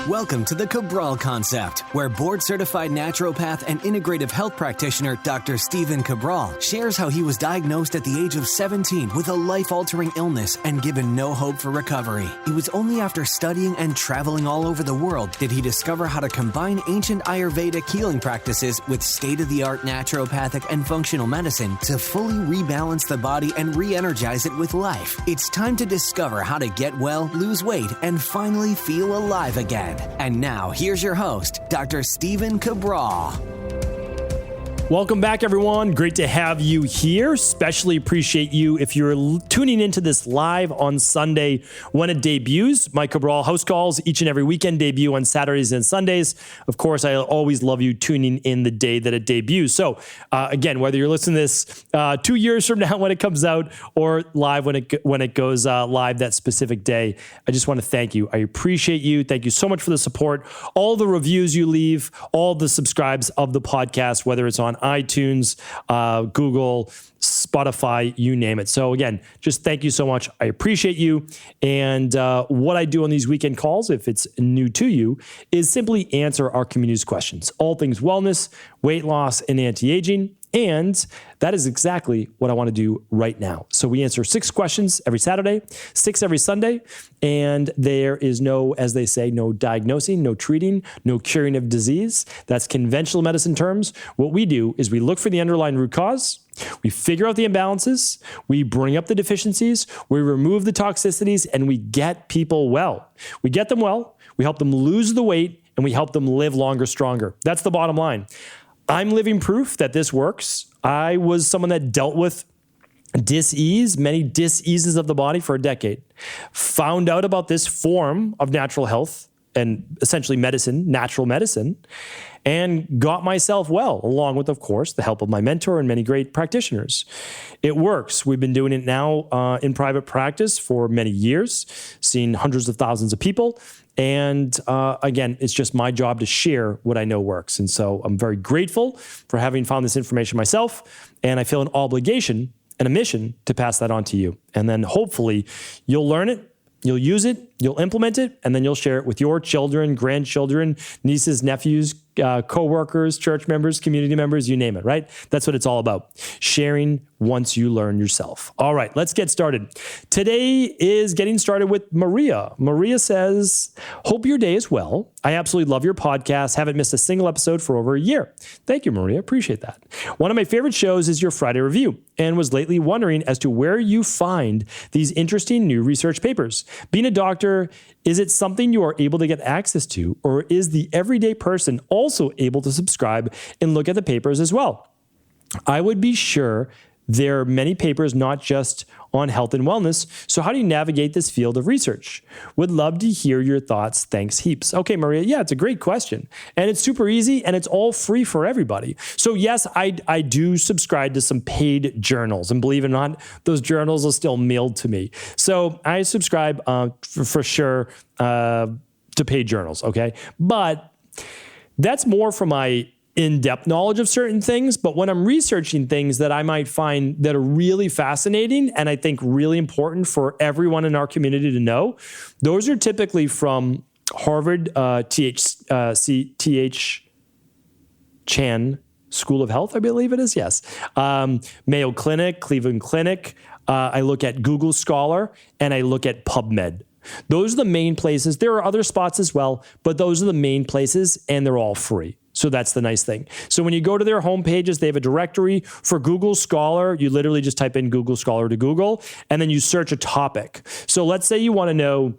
Welcome to the Cabral Concept, where board-certified naturopath and integrative health practitioner Dr. Stephen Cabral shares how he was diagnosed at the age of 17 with a life-altering illness and given no hope for recovery. It was only after studying and traveling all over the world did he discover how to combine ancient Ayurvedic healing practices with state-of-the-art naturopathic and functional medicine to fully rebalance the body and re-energize it with life. It's time to discover how to get well, lose weight, and finally feel alive again. And now, here's your host, Dr. Stephen Cabral. Welcome back, everyone. Great to have you here. Especially appreciate you if you're tuning into this live on Sunday when it debuts. My Cabral HouseCalls each and every weekend debut on Saturdays and Sundays. Of course, I always love you tuning in the day that it debuts. So again, whether you're listening to this 2 years from now when it comes out or live when it goes live that specific day, I just want to thank you. I appreciate you. Thank you so much for the support, all the reviews you leave, all the subscribes of the podcast, whether it's on iTunes, Google, Spotify, you name it. So again, just thank you so much. I appreciate you. And what I do on these weekend calls, if it's new to you, is simply answer our community's questions. All things wellness, weight loss, and anti-aging. And that is exactly what I want to do right now. So we answer 6 questions every Saturday, 6 every Sunday, and there is no, as they say, no diagnosing, no treating, no curing of disease. That's conventional medicine terms. What we do is we look for the underlying root cause, we figure out the imbalances, we bring up the deficiencies, we remove the toxicities, and we get people well. We get them well, we help them lose the weight, and we help them live longer, stronger. That's the bottom line. I'm living proof that this works. I was someone that dealt with dis-ease, many dis-eases of the body for a decade. Found out about this form of natural health and essentially medicine, natural medicine, and got myself well, along with, of course, the help of my mentor and many great practitioners. It works. We've been doing it now in private practice for many years, seen hundreds of thousands of people. And again, it's just my job to share what I know works. And so I'm very grateful for having found this information myself. And I feel an obligation and a mission to pass that on to you. And then hopefully you'll learn it, you'll use it, you'll implement it, and then you'll share it with your children, grandchildren, nieces, nephews, coworkers, church members, community members, you name it, right? That's what it's all about. Sharing once you learn yourself. All right, let's get started. Today is getting started with Maria. Maria says, hope your day is well. I absolutely love your podcast. Haven't missed a single episode for over a year. Thank you, Maria. Appreciate that. One of my favorite shows is your Friday review and was lately wondering as to where you find these interesting new research papers. Being a doctor, is it something you are able to get access to, or is the everyday person also able to subscribe and look at the papers as well? I would be sure there are many papers not just on health and wellness. So how do you navigate this field of research? Would love to hear your thoughts. Thanks heaps. Okay, Maria. Yeah, it's a great question. And it's super easy and it's all free for everybody. So yes, I do subscribe to some paid journals. And believe it or not, those journals are still mailed to me. So I subscribe for sure to paid journals, okay? But that's more for my in-depth knowledge of certain things. But when I'm researching things that I might find that are really fascinating and I think really important for everyone in our community to know, those are typically from Harvard T.H. Chan School of Health, I believe it is. Yes. Mayo Clinic, Cleveland Clinic. I look at Google Scholar and I look at PubMed. Those are the main places. There are other spots as well, but those are the main places and they're all free. So that's the nice thing. So when you go to their homepages, they have a directory for Google Scholar. You literally just type in Google Scholar to Google, and then you search a topic. So let's say you want to know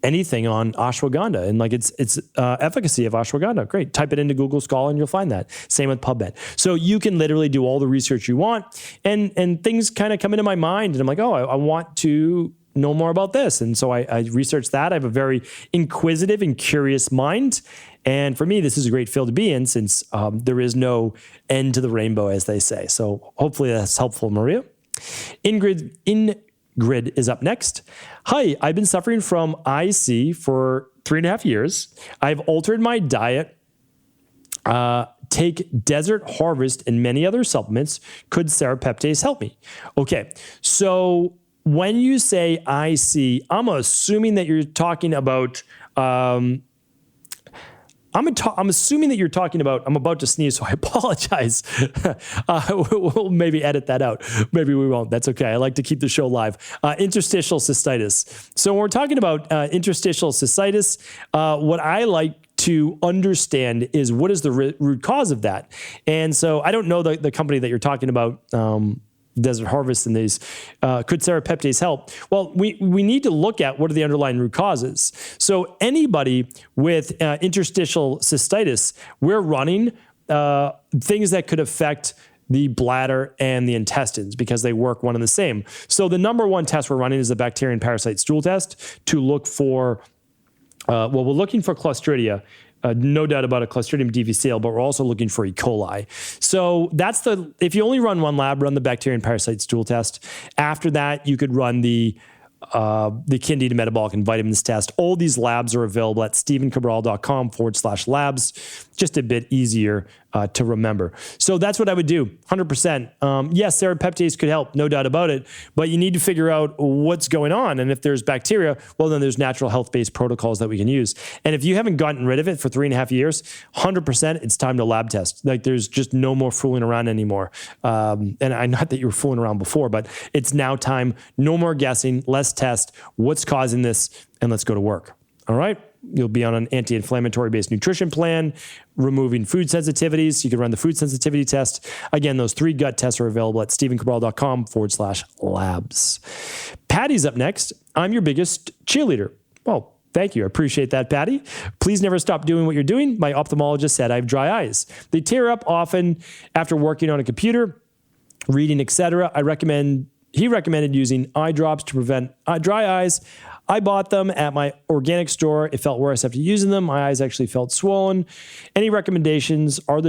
anything on ashwagandha and like its efficacy of ashwagandha. Great. Type it into Google Scholar and you'll find that. Same with PubMed. So you can literally do all the research you want, and things kind of come into my mind and I'm like, oh, I want to know more about this. And so I research that. I have a very inquisitive and curious mind. And for me, this is a great field to be in since there is no end to the rainbow, as they say. So hopefully that's helpful, Maria. Ingrid is up next. Hi, I've been suffering from IC for 3.5 years. I've altered my diet, take Desert Harvest and many other supplements. Could Serrapeptase help me? Okay, so when you say IC, I'm assuming that you're talking about I'm assuming that you're talking about, I'm about to sneeze, so I apologize. We'll maybe edit that out. Maybe we won't. That's okay. I like to keep the show live. Interstitial cystitis. So when we're talking about interstitial cystitis, what I like to understand is what is the root cause of that. And so I don't know the company that you're talking about, Desert Harvest and these, could Serrapeptase help? Well, we need to look at what are the underlying root causes. So anybody with interstitial cystitis, we're running things that could affect the bladder and the intestines because they work one and the same. So the number one test we're running is the bacterium parasite stool test to look for, we're looking for Clostridia. No doubt about it, Clostridium difficile, but we're also looking for E. coli. So that's if you only run one lab, run the bacterium parasite stool test. After that, you could run the Candida metabolic and vitamins test. All these labs are available at stevencabral.com/labs. Just a bit easier to remember. So that's what I would do, 100%. Yes, Serrapeptase could help, no doubt about it, but you need to figure out what's going on. And if there's bacteria, well, then there's natural health-based protocols that we can use. And if you haven't gotten rid of it for 3.5 years, 100%, it's time to lab test. Like there's just no more fooling around anymore. And not that you were fooling around before, but it's now time. No more guessing. Let's test what's causing this, and let's go to work. All right? You'll be on an anti-inflammatory based nutrition plan, removing food sensitivities. You can run the food sensitivity test. Again, those 3 gut tests are available at stevencabral.com/labs. Patty's up next. I'm your biggest cheerleader. Well, thank you. I appreciate that, Patty. Please never stop doing what you're doing. My ophthalmologist said I have dry eyes. They tear up often after working on a computer, reading, etc. He recommended using eye drops to prevent dry eyes. I bought them at my organic store. It felt worse after using them. My eyes actually felt swollen. Any recommendations? Are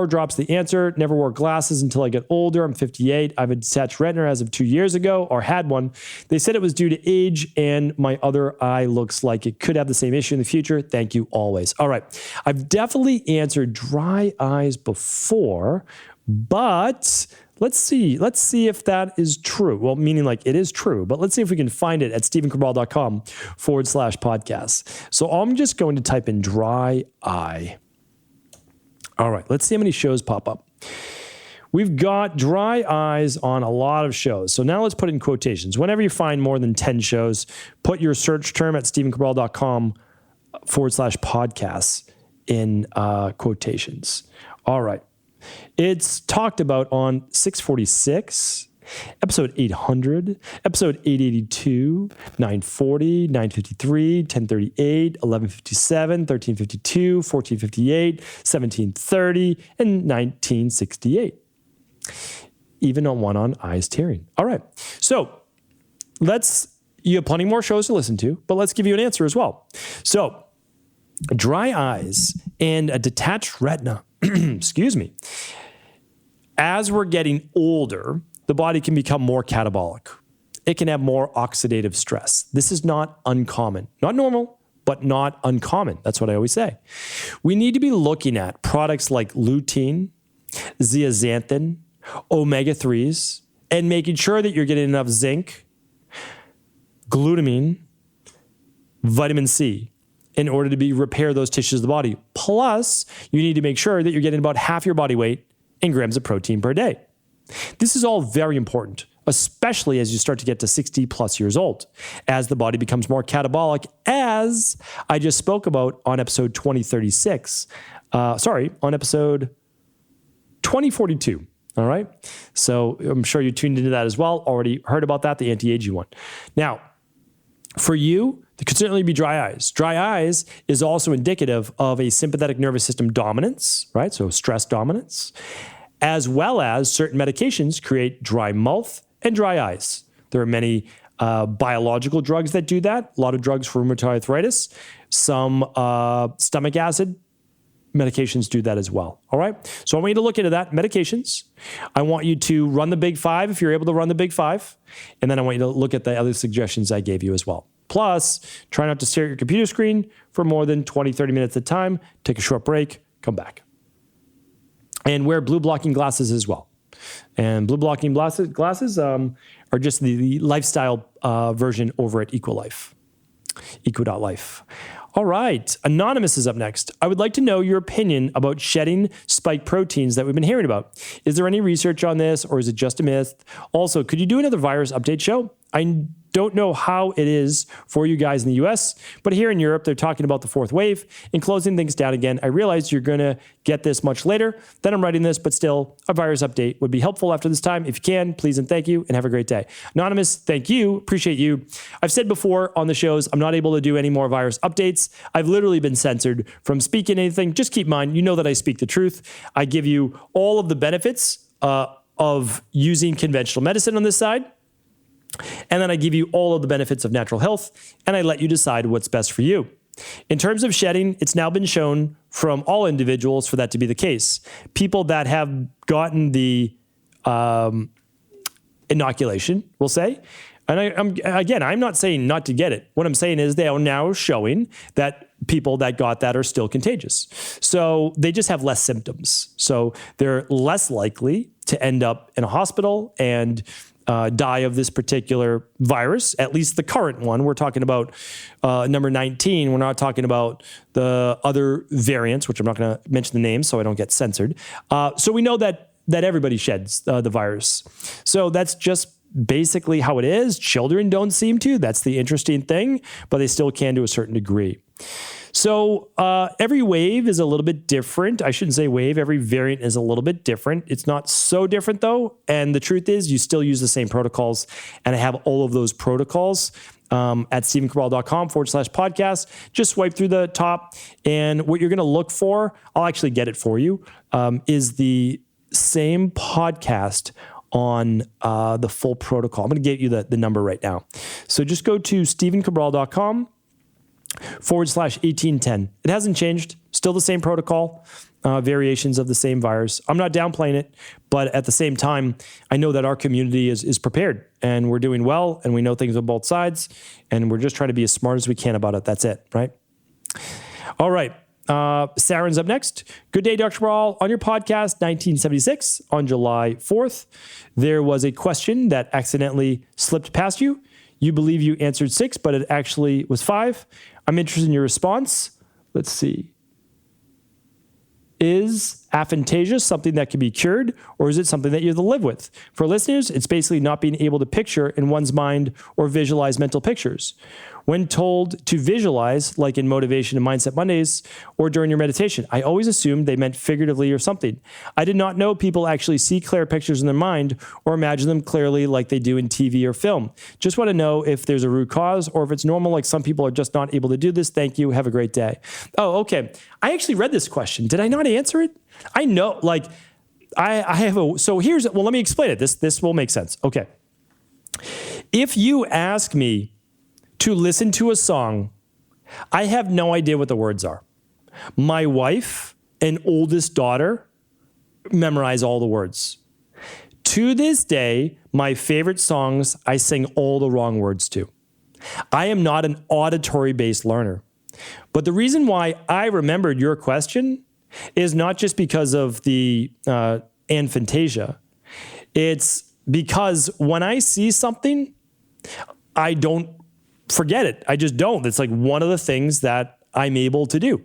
drops the answer? Never wore glasses until I get older. I'm 58. I have a detached retina as of 2 years ago, or had one. They said it was due to age, and my other eye looks like it could have the same issue in the future. Thank you always. All right. I've definitely answered dry eyes before, but let's see if that is true. Well, meaning like it is true, but let's see if we can find it at stevencabral.com/podcast. So I'm just going to type in dry eye. All right, let's see how many shows pop up. We've got dry eyes on a lot of shows. So now let's put in quotations. Whenever you find more than 10 shows, put your search term at stevencabral.com/podcasts in quotations. All right. It's talked about on 646, episode 800, episode 882, 940, 953, 1038, 1157, 1352, 1458, 1730, and 1968. Even on one on eyes tearing. All right. So you have plenty more shows to listen to, but let's give you an answer as well. So dry eyes and a detached retina. Excuse me. As we're getting older, the body can become more catabolic. It can have more oxidative stress. This is not uncommon. Not normal, but not uncommon. That's what I always say. We need to be looking at products like lutein, zeaxanthin, omega-3s, and making sure that you're getting enough zinc, glutamine, vitamin C, in order to repair those tissues of the body. Plus, you need to make sure that you're getting about half your body weight in grams of protein per day. This is all very important, especially as you start to get to 60 plus years old, as the body becomes more catabolic, as I just spoke about on episode 2036. On episode 2042. All right. So I'm sure you tuned into that as well. Already heard about that, the anti-aging one. Now, for you, there could certainly be dry eyes. Dry eyes is also indicative of a sympathetic nervous system dominance, right? So stress dominance, as well as certain medications create dry mouth and dry eyes. There are many biological drugs that do that. A lot of drugs for rheumatoid arthritis. Some stomach acid medications do that as well. All right. So I want you to look into that. Medications. I want you to run the big 5 if you're able to run the big 5. And then I want you to look at the other suggestions I gave you as well. Plus, try not to stare at your computer screen for more than 20, 30 minutes at a time. Take a short break, come back. And wear blue blocking glasses as well. And blue blocking glasses are just the lifestyle version over at Equilife. Eco.life. All right. Anonymous is up next. I would like to know your opinion about shedding spike proteins that we've been hearing about. Is there any research on this, or is it just a myth? Also, could you do another virus update show? I don't know how it is for you guys in the US, but here in Europe, they're talking about the fourth wave and closing things down again. I realize you're going to get this much later than I'm writing this, but still, a virus update would be helpful after this time. If you can, please and thank you, and have a great day. Anonymous, thank you. Appreciate you. I've said before on the shows, I'm not able to do any more virus updates. I've literally been censored from speaking anything. Just keep in mind, you know that I speak the truth. I give you all of the benefits of using conventional medicine on this side. And then I give you all of the benefits of natural health, and I let you decide what's best for you. In terms of shedding, it's now been shown from all individuals for that to be the case. People that have gotten the inoculation, we'll say, and I'm not saying not to get it. What I'm saying is they are now showing that people that got that are still contagious. So they just have less symptoms. So they're less likely to end up in a hospital and die of this particular virus, at least the current one. We're talking about number 19. We're not talking about the other variants, which I'm not going to mention the names so I don't get censored. So we know that everybody sheds the virus. So that's just basically how it is. Children don't seem to. That's the interesting thing, but they still can to a certain degree. So every wave is a little bit different. I shouldn't say wave. Every variant is a little bit different. It's not so different, though. And the truth is you still use the same protocols. And I have all of those protocols at stevencabral.com/podcast. Just swipe through the top. And what you're going to look for, I'll actually get it for you, is the same podcast on the full protocol. I'm going to get you the number right now. So just go to stevencabral.com/1810. It hasn't changed. Still the same protocol, variations of the same virus. I'm not downplaying it, but at the same time, I know that our community is prepared and we're doing well and we know things on both sides and we're just trying to be as smart as we can about it. That's it, right? All right. Saren's up next. Good day, Dr. Cabral. On your podcast, 1976, on July 4th, there was a question that accidentally slipped past you. You believe you answered 6, but it actually was 5. I'm interested in your response. Let's see. Is aphantasia something that can be cured, or is it something that you have to live with? For listeners, it's basically not being able to picture in one's mind or visualize mental pictures. When told to visualize, like in Motivation and Mindset Mondays or during your meditation, I always assumed they meant figuratively or something. I did not know people actually see clear pictures in their mind or imagine them clearly like they do in TV or film. Just want to know if there's a root cause or if it's normal, like some people are just not able to do this. Thank you. Have a great day. Oh, okay. I actually read this question. Did I not answer it? I know, like, I have so here's, well, let me explain it. This will make sense. Okay. If you ask me to listen to a song, I have no idea what the words are. My wife and oldest daughter memorize all the words. To this day, my favorite songs, I sing all the wrong words to. I am not an auditory-based learner. But the reason why I remembered your question is not just because of the aphantasia. It's because when I see something, I don't forget it. I just don't. It's like one of the things that I'm able to do.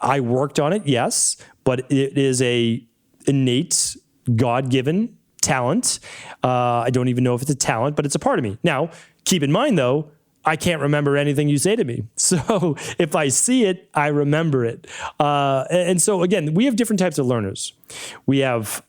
I worked on it, yes, but it is a innate, God-given talent. I don't even know if it's a talent, but it's a part of me. Now, keep in mind, though, I can't remember anything you say to me. So if I see it, I remember it. And so, again, we have different types of learners. We have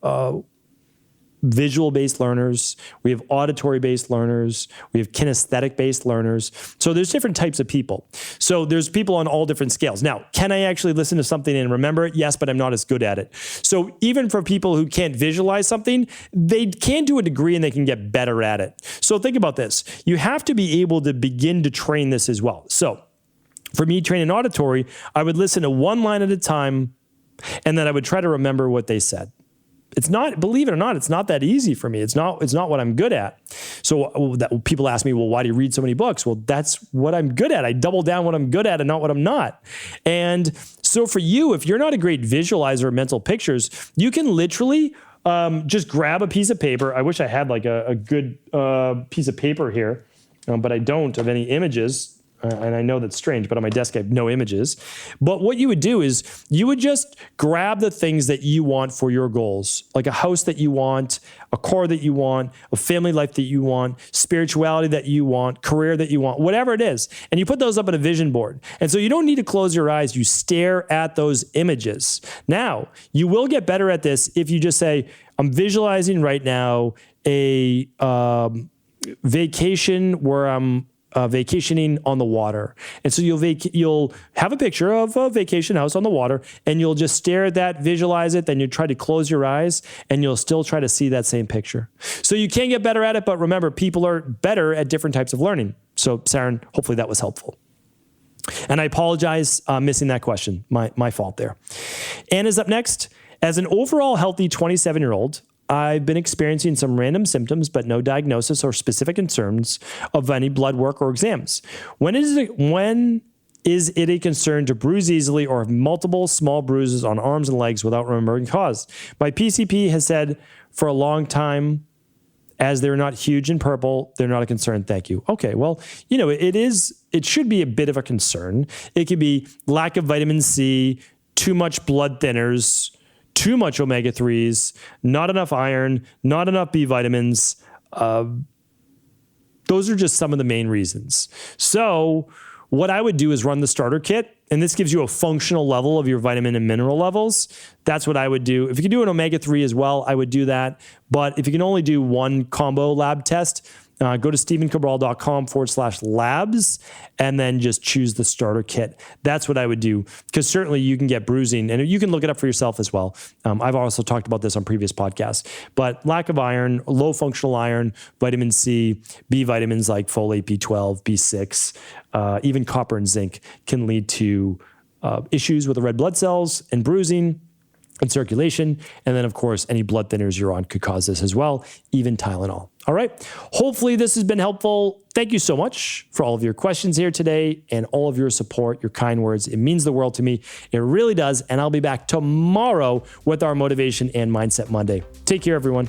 visual-based learners. We have auditory-based learners. We have kinesthetic-based learners. So there's different types of people. So there's people on all different scales. Now, can I actually listen to something and remember it? Yes, but I'm not as good at it. So even for people who can't visualize something, they can do a degree and they can get better at it. So think about this. You have to be able to begin to train this as well. So for me, training auditory, I would listen to one line at a time, and then I would try to remember what they said. It's not, believe it or not, it's not that easy for me. It's not what I'm good at. So people ask me, well, why do you read so many books? Well, that's what I'm good at. I double down what I'm good at and not what I'm not. And so for you, if you're not a great visualizer of mental pictures, you can literally just grab a piece of paper. I wish I had like a good piece of paper here, but I don't of any images. And I know that's strange, but on my desk I have no images. But what you would do is you would just grab the things that you want for your goals, like a house that you want, a car that you want, a family life that you want, spirituality that you want, career that you want, whatever it is. And you put those up on a vision board. And so you don't need to close your eyes. You stare at those images. Now, you will get better at this if you just say, I'm visualizing right now a vacation where I'm vacationing on the water. And so you'll have a picture of a vacation house on the water, and you'll just stare at that, visualize it, then you try to close your eyes, and you'll still try to see that same picture. So you can get better at it, but remember, people are better at different types of learning. So Saren, hopefully that was helpful. And I apologize missing that question. My fault there. Anna's up next. As an overall healthy 27-year-old, I've been experiencing some random symptoms, but no diagnosis or specific concerns of any blood work or exams. When is it a concern to bruise easily or have multiple small bruises on arms and legs without remembering cause? My PCP has said for a long time, as they're not huge and purple, they're not a concern. Thank you. Okay, well, it should be a bit of a concern. It could be lack of vitamin C, too much blood thinners, too much omega-3s, not enough iron, not enough B vitamins. Those are just some of the main reasons. So what I would do is run the starter kit, and this gives you a functional level of your vitamin and mineral levels. That's what I would do. If you can do an omega-3 as well, I would do that. But if you can only do one combo lab test, go to stevencabral.com/labs and then just choose the starter kit. That's what I would do, because certainly you can get bruising, and you can look it up for yourself as well. I've also talked about this on previous podcasts, but lack of iron, low functional iron, vitamin C, B vitamins like folate, B12, B6, even copper and zinc can lead to issues with the red blood cells and bruising and circulation. And then, of course, any blood thinners you're on could cause this as well, even Tylenol. All right. Hopefully this has been helpful. Thank you so much for all of your questions here today and all of your support, your kind words. It means the world to me. It really does. And I'll be back tomorrow with our Motivation and Mindset Monday. Take care, everyone.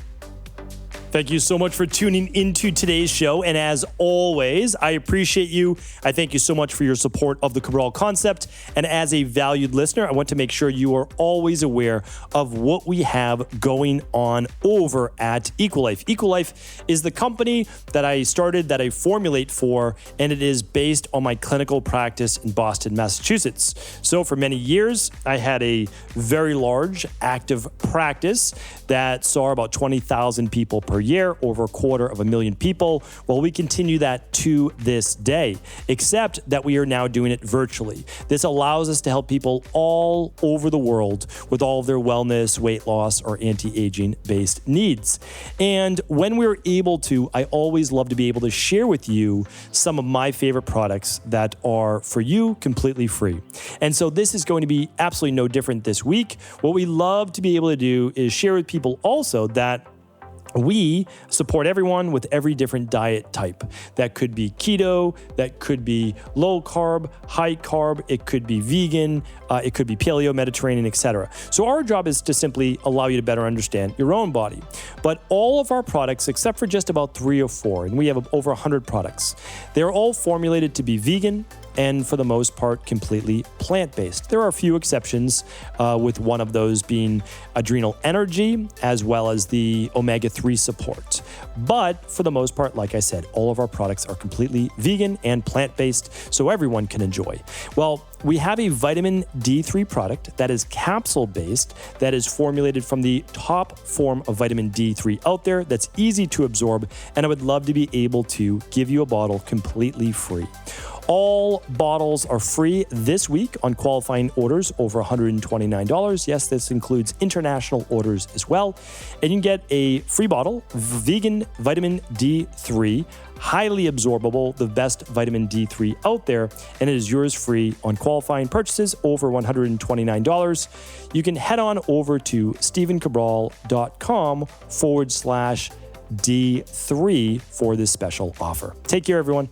Thank you so much for tuning into today's show. And as always, I appreciate you. I thank you so much for your support of the Cabral concept. And as a valued listener, I want to make sure you are always aware of what we have going on over at Equalife. Equalife is the company that I started, that I formulate for, and it is based on my clinical practice in Boston, Massachusetts. So for many years, I had a very large active practice that saw about 20,000 people per year, over 250,000 people. Well, we continue that to this day, except that we are now doing it virtually. This allows us to help people all over the world with all of their wellness, weight loss, or anti-aging based needs. And when we're able to, I always love to be able to share with you some of my favorite products that are for you completely free. And so this is going to be absolutely no different this week. What we love to be able to do is share with people also that we support everyone with every different diet type. That could be keto, that could be low carb, high carb, it could be vegan, it could be paleo, Mediterranean, etc. So our job is to simply allow you to better understand your own body. But all of our products, except for just about 3 or 4, and we have over 100 products, they're all formulated to be vegan and for the most part completely plant-based. There are a few exceptions, with one of those being adrenal energy as well as the omega-3 support. But for the most part, like I said, all of our products are completely vegan and plant-based, so everyone can enjoy. Well, we have a vitamin D3 product that is capsule-based, that is formulated from the top form of vitamin D3 out there, that's easy to absorb, and I would love to be able to give you a bottle completely free. All bottles are free this week on qualifying orders over $129. Yes, this includes international orders as well. And you can get a free bottle, vegan vitamin D3, highly absorbable, the best vitamin D3 out there, and it is yours free on qualifying purchases over $129. You can head on over to stevencabral.com/D3 for this special offer. Take care, everyone.